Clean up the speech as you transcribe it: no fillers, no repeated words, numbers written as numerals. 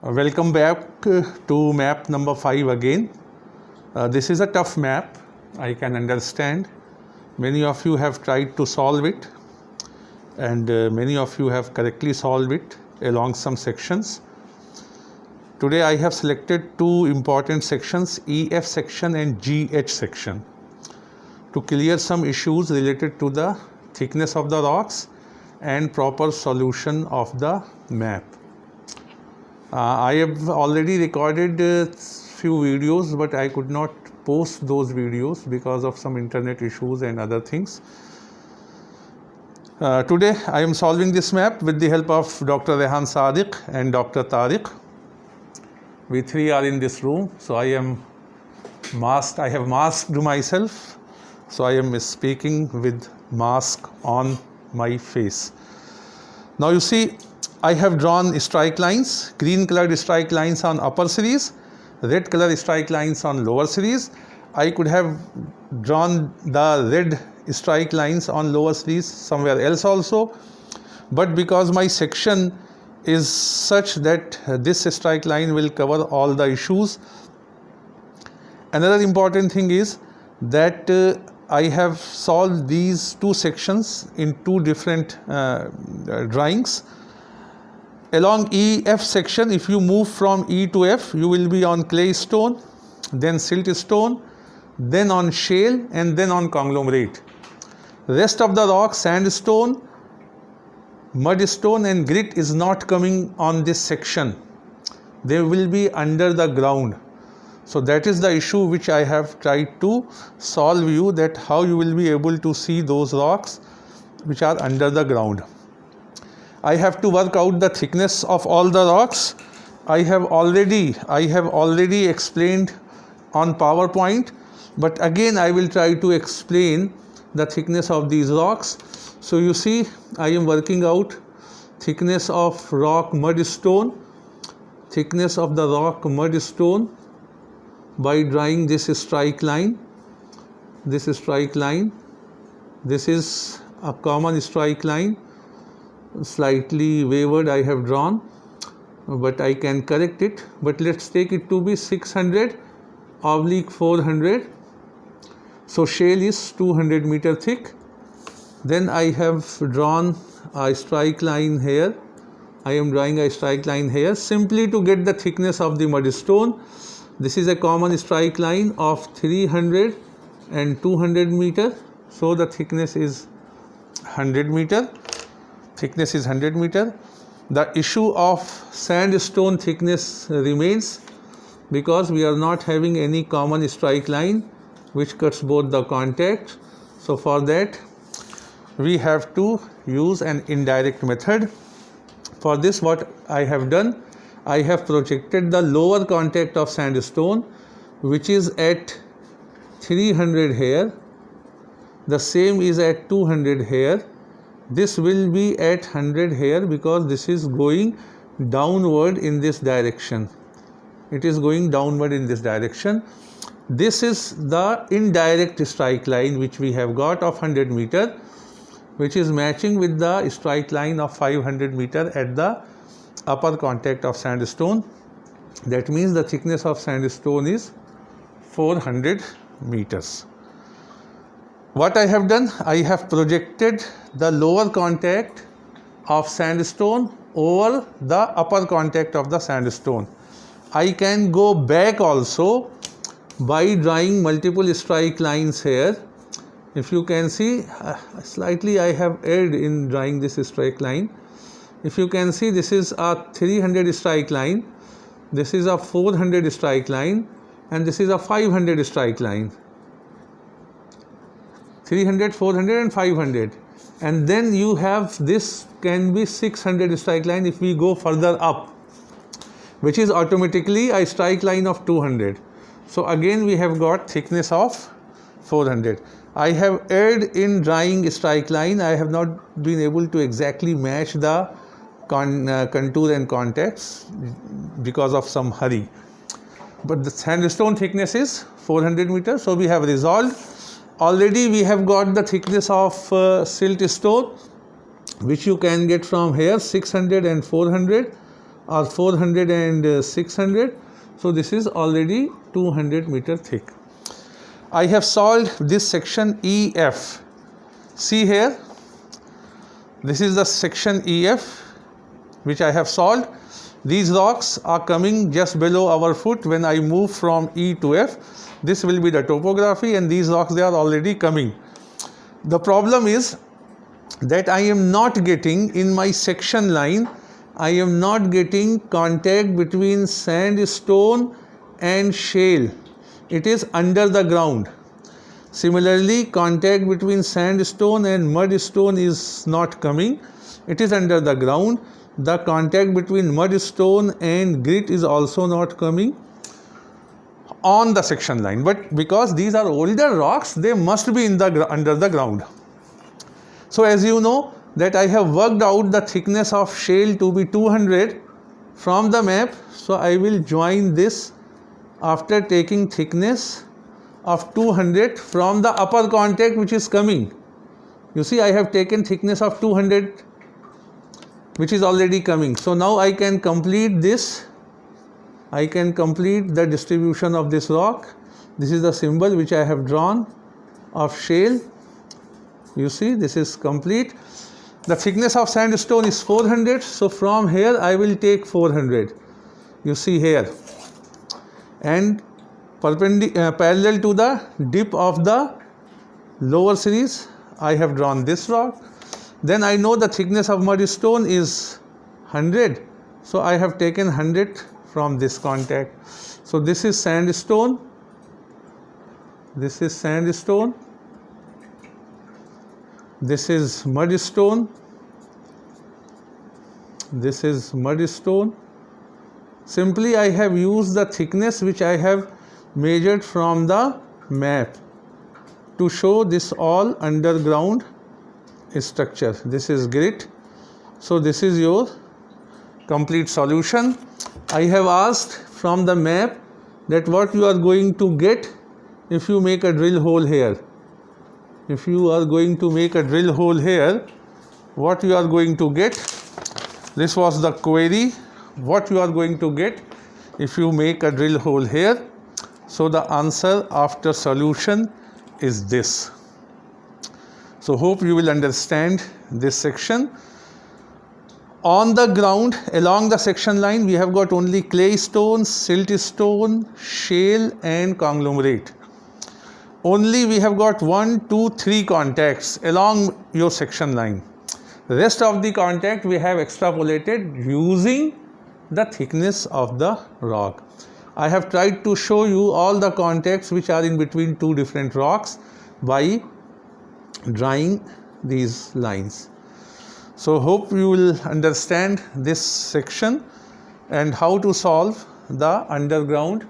Welcome back to map number 5 again. This is a tough map, I can understand. Many of you have tried to solve it, and many of you have correctly solved it along some sections. Today I have selected two important sections, EF section and GH section, to clear some issues related to the thickness of the rocks and proper solution of the map. I have already recorded few videos, but I could not post those videos because of some internet issues and other things. Today I am solving this map with the help of Dr. Rehan Sadiq and Dr. Tariq. We three are in this room, so I am masked. I have masked myself, so I am speaking with mask on my face. Now you see, I have drawn strike lines, green colored strike lines on upper series, red color strike lines on lower series. I could have drawn the red strike lines on lower series somewhere else also, but because my section is such that this strike line will cover all the issues. Another important thing is that I have solved these two sections in two different drawings. Along EF section, if you move from E to F, you will be on clay stone, then silt stone, then on shale, and then on conglomerate. Rest of the rock, sandstone, mudstone and grit is not coming on this section. They will be under the ground. So that is the issue which I have tried to solve you, that how you will be able to see those rocks which are under the ground. I have to work out the thickness of all the rocks. I have already explained on PowerPoint, but again I will try to explain the thickness of these rocks. So you see, I am working out thickness of rock mudstone, thickness of the rock mudstone by drawing this strike line. This strike line, this is a common strike line, slightly wavered I have drawn, but I can correct it. But let's take it to be 600/400. So shale is 200 meter thick. Then I have drawn a strike line here. I am drawing a strike line here simply to get the thickness of the mudstone. This is a common strike line of 300 and 200 meter. So the thickness is 100 meter. Thickness is 100 meter. The issue of sandstone thickness remains because we are not having any common strike line which cuts both the contact. So for that we have to use an indirect method. For this, what I have done, I have projected the lower contact of sandstone, which is at 300 here. The same is at 200 here. This will be at 100 here because this is going downward in this direction. It is going downward in this direction. This is the indirect strike line which we have got of 100 meter, which is matching with the strike line of 500 meter at the upper contact of sandstone. That means the thickness of sandstone is 400 meters. What I have done, I have projected the lower contact of sandstone over the upper contact of the sandstone. I can go back also by drawing multiple strike lines here. If you can see, slightly I have erred in drawing this strike line. If you can see, this is a 300 strike line, this is a 400 strike line, and this is a 500 strike line. 300, 400 and 500, and then you have this can be 600 strike line if we go further up, which is automatically a strike line of 200. So again we have got thickness of 400. I have erred in drawing strike line. I have not been able to exactly match the contour and contacts because of some hurry, but the sandstone thickness is 400 meters. So we have resolved. Already we have got the thickness of silt stone, which you can get from here 600 and 400. or 400 and 600. So this is already 200 meter thick. I have solved this section EF. See here, this is the section EF which I have solved. These rocks are coming just below our foot when I move from E to F. This will be the topography, and these rocks, they are already coming. The problem is that I am not getting, in my section line, I am not getting contact between sandstone and shale. It is under the ground. Similarly, contact between sandstone and mudstone is not coming. It is under the ground. The contact between mudstone and grit is also not coming on the section line. But because these are older rocks, they must be in the under the ground. So as you know that I have worked out the thickness of shale to be 200 from the map. So I will join this after taking thickness of 200 from the upper contact which is coming. You see, I have taken thickness of 200 which is already coming. So now I can complete this. I can complete the distribution of this rock. This is the symbol which I have drawn of shale. You see, this is complete. The thickness of sandstone is 400. So from here I will take 400. You see here. And parallel to the dip of the lower series, I have drawn this rock. Then I know the thickness of mudstone is 100. So I have taken 100 from this contact. So this is sandstone. This is sandstone. This is mudstone. This is mudstone. Simply I have used the thickness which I have measured from the map to show this all underground structure. This is grit. So this is your complete solution. I have asked from the map that what you are going to get if you make a drill hole here. If you are going to make a drill hole here, what you are going to get? This was the query. What you are going to get if you make a drill hole here? So the answer after solution is this. So hope you will understand this section. On the ground, along the section line, we have got only clay stone, siltstone, shale and conglomerate. Only we have got 1, 2, 3 contacts along your section line. The rest of the contact we have extrapolated using the thickness of the rock. I have tried to show you all the contacts which are in between two different rocks by drawing these lines. So hope you will understand this section and how to solve the underground